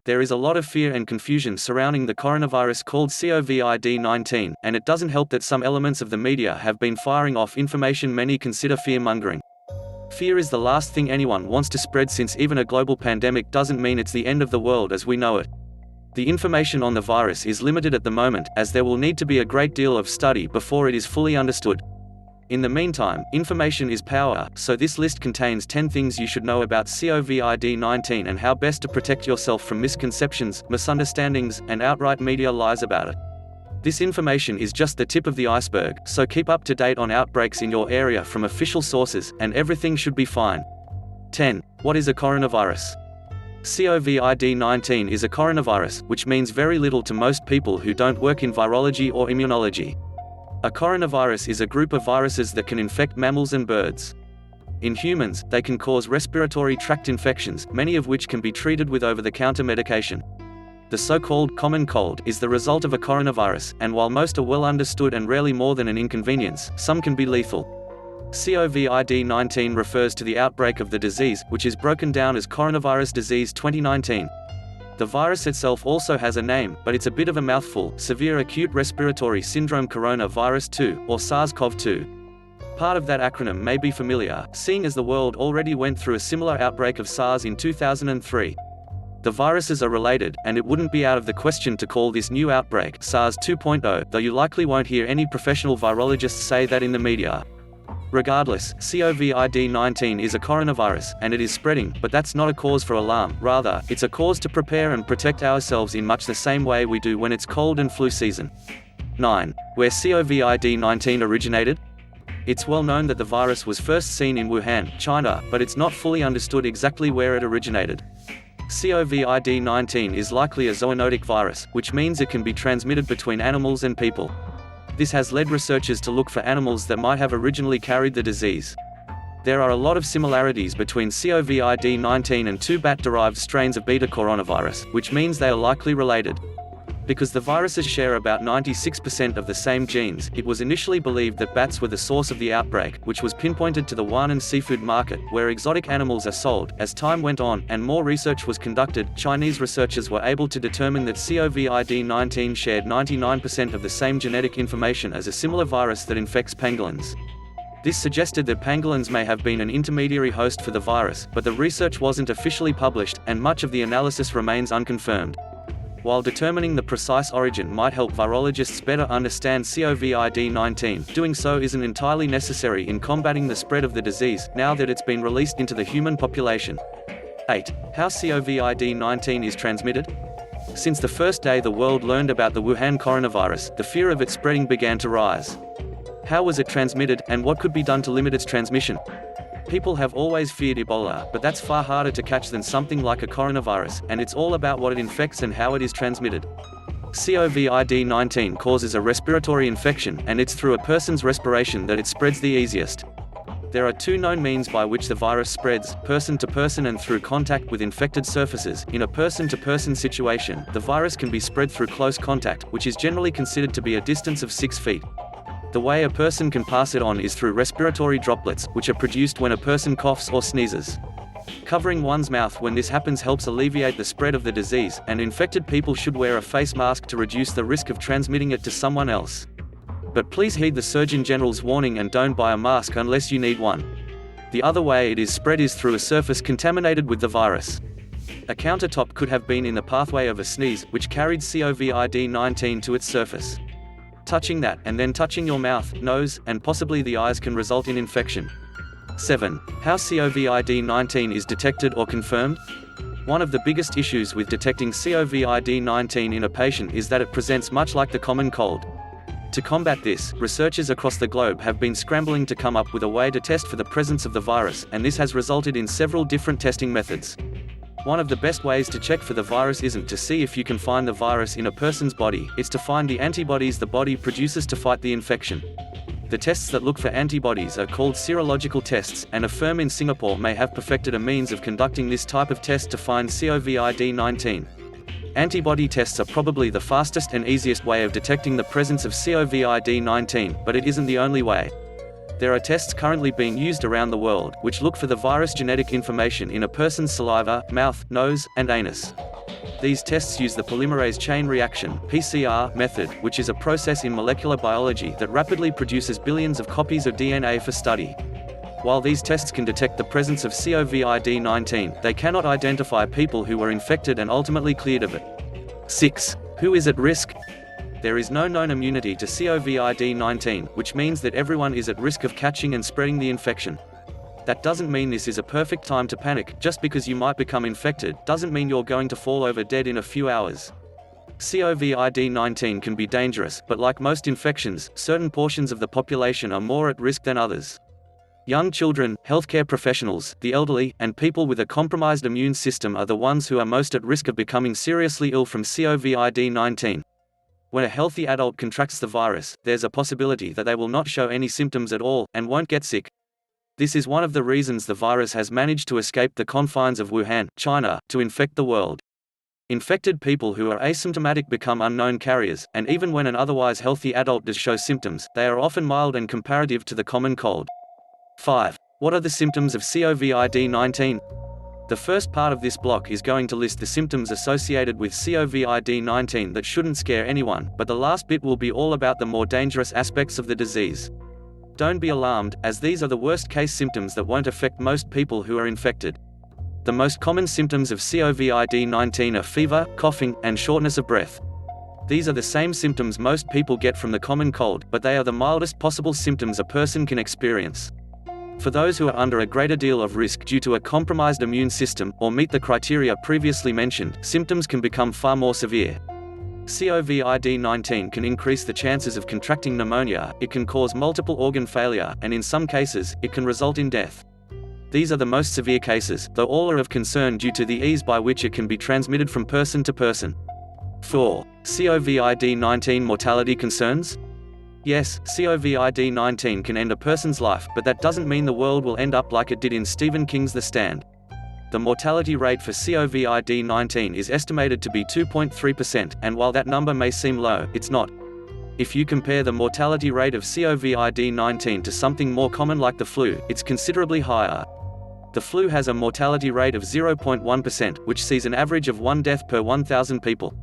There is a lot of fear and confusion surrounding the coronavirus called COVID-19, and it doesn't help that some elements of the media have been firing off information many consider fear-mongering. Fear is the last thing anyone wants to spread, since even a global pandemic doesn't mean it's the end of the world as we know it. The information on the virus is limited at the moment, as there will need to be a great deal of study before it is fully understood. In the meantime, information is power, so this list contains 10 things you should know about COVID-19 and how best to protect yourself from misconceptions, misunderstandings, and outright media lies about it. This information is just the tip of the iceberg, so keep up to date on outbreaks in your area from official sources, and everything should be fine. 10. What is a coronavirus? COVID-19 is a coronavirus, which means very little to most people who don't work in virology or immunology. A coronavirus is a group of viruses that can infect mammals and birds. In humans, they can cause respiratory tract infections, many of which can be treated with over-the-counter medication. The so-called common cold is the result of a coronavirus, and while most are well understood and rarely more than an inconvenience, some can be lethal. COVID-19 refers to the outbreak of the disease, which is broken down as coronavirus disease 2019. The virus itself also has a name, but it's a bit of a mouthful: severe acute respiratory syndrome coronavirus 2, or SARS-CoV-2. Part of that acronym may be familiar, seeing as the world already went through a similar outbreak of SARS in 2003. The viruses are related, and it wouldn't be out of the question to call this new outbreak SARS 2.0, though you likely won't hear any professional virologists say that in the media. Regardless, COVID-19 is a coronavirus, and it is spreading, but that's not a cause for alarm. Rather, it's a cause to prepare and protect ourselves in much the same way we do when it's cold and flu season. 9. Where COVID-19 originated? It's well known that the virus was first seen in Wuhan, China, but it's not fully understood exactly where it originated. COVID-19 is likely a zoonotic virus, which means it can be transmitted between animals and people. This has led researchers to look for animals that might have originally carried the disease. There are a lot of similarities between COVID-19 and two bat-derived strains of beta coronavirus, which means they are likely related. Because the viruses share about 96% of the same genes, it was initially believed that bats were the source of the outbreak, which was pinpointed to the Wuhan seafood market, where exotic animals are sold. As time went on, and more research was conducted, Chinese researchers were able to determine that COVID-19 shared 99% of the same genetic information as a similar virus that infects pangolins. This suggested that pangolins may have been an intermediary host for the virus, but the research wasn't officially published, and much of the analysis remains unconfirmed. While determining the precise origin might help virologists better understand COVID-19, doing so isn't entirely necessary in combating the spread of the disease, now that it's been released into the human population. 8. How COVID-19 is transmitted? Since the first day the world learned about the Wuhan coronavirus, the fear of it spreading began to rise. How was it transmitted, and what could be done to limit its transmission? People have always feared Ebola, but that's far harder to catch than something like a coronavirus, and it's all about what it infects and how it is transmitted. COVID-19 causes a respiratory infection, and it's through a person's respiration that it spreads the easiest. There are two known means by which the virus spreads: person to person and through contact with infected surfaces. In a person-to-person situation, the virus can be spread through close contact, which is generally considered to be a distance of 6 feet. The way a person can pass it on is through respiratory droplets, which are produced when a person coughs or sneezes. Covering one's mouth when this happens helps alleviate the spread of the disease, and infected people should wear a face mask to reduce the risk of transmitting it to someone else. But please heed the Surgeon General's warning and don't buy a mask unless you need one. The other way it is spread is through a surface contaminated with the virus. A countertop could have been in the pathway of a sneeze, which carried COVID-19 to its surface. Touching that, and then touching your mouth, nose, and possibly the eyes can result in infection. 7. How COVID-19 is detected or confirmed? One of the biggest issues with detecting COVID-19 in a patient is that it presents much like the common cold. To combat this, researchers across the globe have been scrambling to come up with a way to test for the presence of the virus, and this has resulted in several different testing methods. One of the best ways to check for the virus isn't to see if you can find the virus in a person's body, it's to find the antibodies the body produces to fight the infection. The tests that look for antibodies are called serological tests, and a firm in Singapore may have perfected a means of conducting this type of test to find COVID-19. Antibody tests are probably the fastest and easiest way of detecting the presence of COVID-19, but it isn't the only way. There are tests currently being used around the world, which look for the virus genetic information in a person's saliva, mouth, nose, and anus. These tests use the polymerase chain reaction (PCR) method, which is a process in molecular biology that rapidly produces billions of copies of DNA for study. While these tests can detect the presence of COVID-19, they cannot identify people who were infected and ultimately cleared of it. 6. Who is at risk? There is no known immunity to COVID-19, which means that everyone is at risk of catching and spreading the infection. That doesn't mean this is a perfect time to panic. Just because you might become infected doesn't mean you're going to fall over dead in a few hours. COVID-19 can be dangerous, but like most infections, certain portions of the population are more at risk than others. Young children, healthcare professionals, the elderly, and people with a compromised immune system are the ones who are most at risk of becoming seriously ill from COVID-19. When a healthy adult contracts the virus, there's a possibility that they will not show any symptoms at all, and won't get sick. This is one of the reasons the virus has managed to escape the confines of Wuhan, China, to infect the world. Infected people who are asymptomatic become unknown carriers, and even when an otherwise healthy adult does show symptoms, they are often mild and comparative to the common cold. 5. What are the symptoms of COVID-19? The first part of this block is going to list the symptoms associated with COVID-19 that shouldn't scare anyone, but the last bit will be all about the more dangerous aspects of the disease. Don't be alarmed, as these are the worst-case symptoms that won't affect most people who are infected. The most common symptoms of COVID-19 are fever, coughing, and shortness of breath. These are the same symptoms most people get from the common cold, but they are the mildest possible symptoms a person can experience. For those who are under a greater deal of risk due to a compromised immune system, or meet the criteria previously mentioned, symptoms can become far more severe. COVID-19 can increase the chances of contracting pneumonia, it can cause multiple organ failure, and in some cases, it can result in death. These are the most severe cases, though all are of concern due to the ease by which it can be transmitted from person to person. 4. COVID-19 mortality concerns? Yes, COVID-19 can end a person's life, but that doesn't mean the world will end up like it did in Stephen King's The Stand. The mortality rate for COVID-19 is estimated to be 2.3%, and while that number may seem low, it's not. If you compare the mortality rate of COVID-19 to something more common like the flu, it's considerably higher. The flu has a mortality rate of 0.1%, which sees an average of 1 death per 1,000 people.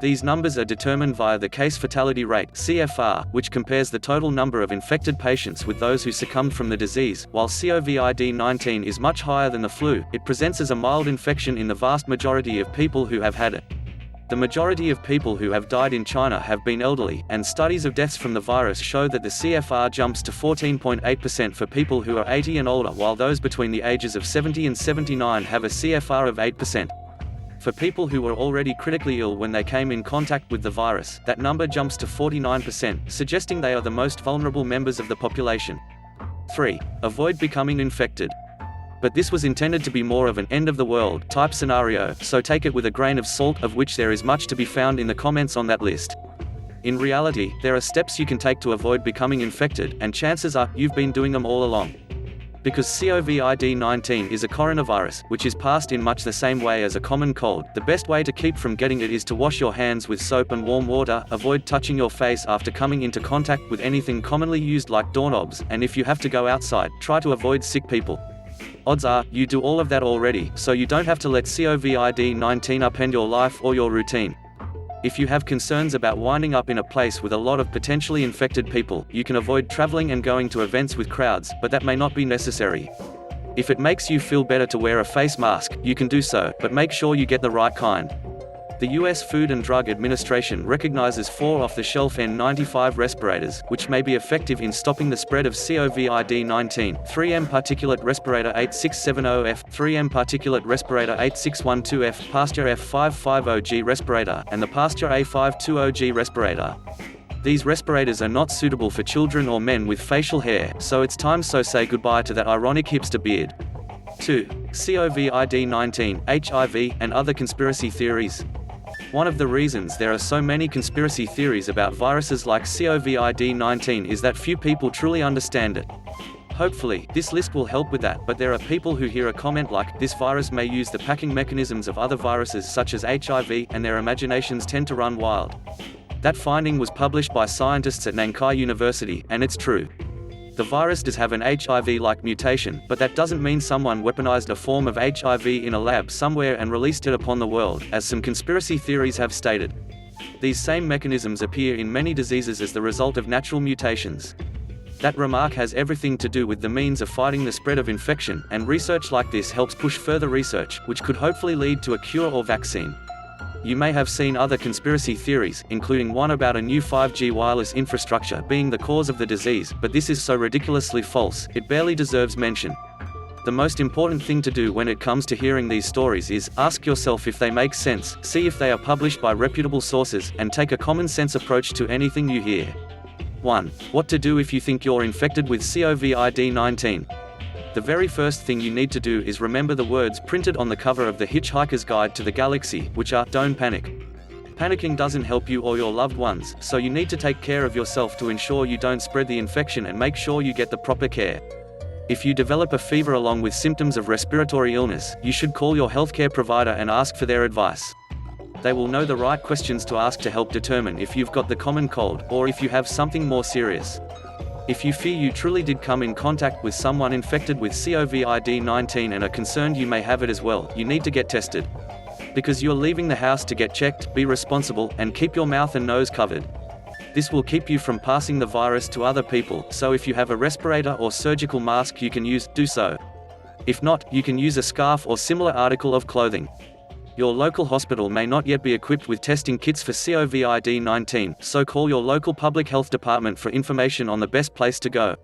These numbers are determined via the case fatality rate (CFR), which compares the total number of infected patients with those who succumbed from the disease. While COVID-19 is much higher than the flu, it presents as a mild infection in the vast majority of people who have had it. The majority of people who have died in China have been elderly, and studies of deaths from the virus show that the CFR jumps to 14.8% for people who are 80 and older, while those between the ages of 70 and 79 have a CFR of 8%. For people who were already critically ill when they came in contact with the virus, that number jumps to 49%, suggesting they are the most vulnerable members of the population. 3. Avoid becoming infected. But this was intended to be more of an end-of-the-world type scenario, so take it with a grain of salt, of which there is much to be found in the comments on that list. In reality, there are steps you can take to avoid becoming infected, and chances are, you've been doing them all along. Because COVID-19 is a coronavirus, which is passed in much the same way as a common cold, the best way to keep from getting it is to wash your hands with soap and warm water, avoid touching your face after coming into contact with anything commonly used like doorknobs, and if you have to go outside, try to avoid sick people. Odds are, you do all of that already, so you don't have to let COVID-19 upend your life or your routine. If you have concerns about winding up in a place with a lot of potentially infected people, you can avoid traveling and going to events with crowds, but that may not be necessary. If it makes you feel better to wear a face mask, you can do so, but make sure you get the right kind. The U.S. Food and Drug Administration recognizes 4 off-the-shelf N95 respirators, which may be effective in stopping the spread of COVID-19. 3M particulate respirator 8670F, 3M particulate respirator 8612F, Pasteur F550G respirator, and the Pasteur A520G respirator. These respirators are not suitable for children or men with facial hair, so it's time to say goodbye to that ironic hipster beard. 2. COVID-19, HIV, and other conspiracy theories. One of the reasons there are so many conspiracy theories about viruses like COVID-19 is that few people truly understand it. Hopefully, this list will help with that, but there are people who hear a comment like, this virus may use the packing mechanisms of other viruses such as HIV, and their imaginations tend to run wild. That finding was published by scientists at Nankai University, and it's true. The virus does have an HIV-like mutation, but that doesn't mean someone weaponized a form of HIV in a lab somewhere and released it upon the world, as some conspiracy theories have stated. These same mechanisms appear in many diseases as the result of natural mutations. That remark has everything to do with the means of fighting the spread of infection, and research like this helps push further research, which could hopefully lead to a cure or vaccine. You may have seen other conspiracy theories, including one about a new 5G wireless infrastructure being the cause of the disease, but this is so ridiculously false, it barely deserves mention. The most important thing to do when it comes to hearing these stories is, ask yourself if they make sense, see if they are published by reputable sources, and take a common-sense approach to anything you hear. 1. What to do if you think you're infected with COVID-19. The very first thing you need to do is remember the words printed on the cover of The Hitchhiker's Guide to the Galaxy, which are, "Don't panic." Panicking doesn't help you or your loved ones, so you need to take care of yourself to ensure you don't spread the infection and make sure you get the proper care. If you develop a fever along with symptoms of respiratory illness, you should call your healthcare provider and ask for their advice. They will know the right questions to ask to help determine if you've got the common cold, or if you have something more serious. If you fear you truly did come in contact with someone infected with COVID-19 and are concerned you may have it as well, you need to get tested. Because you're leaving the house to get checked, be responsible, and keep your mouth and nose covered. This will keep you from passing the virus to other people, so if you have a respirator or surgical mask you can use, do so. If not, you can use a scarf or similar article of clothing. Your local hospital may not yet be equipped with testing kits for COVID-19, so call your local public health department for information on the best place to go.